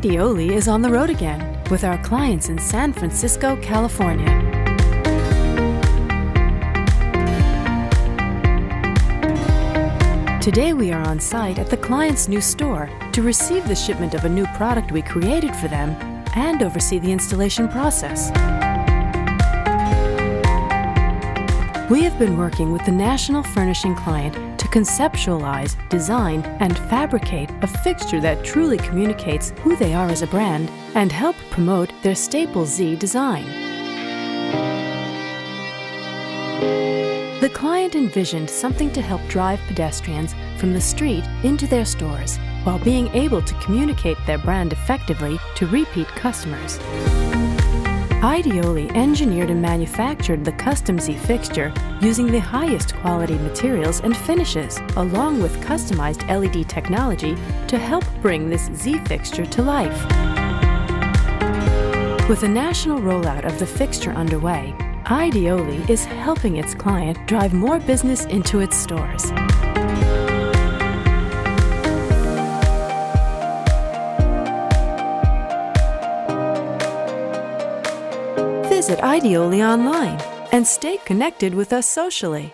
Ideoli is on the road again with our clients in San Francisco, California. Today we are on site at the client's new store to receive the shipment of a new product we created for them and oversee the installation process. We have been working with the national furnishing client to conceptualize, design, and fabricate a fixture that truly communicates who they are as a brand and help promote their staple Z design. The client envisioned something to help drive pedestrians from the street into their stores while being able to communicate their brand effectively to repeat customers. Ideoli engineered and manufactured the custom Z fixture using the highest quality materials and finishes, along with customized LED technology to help bring this Z fixture to life. With a national rollout of the fixture underway, Ideoli is helping its client drive more business into its stores. Visit Ideoli online and stay connected with us socially.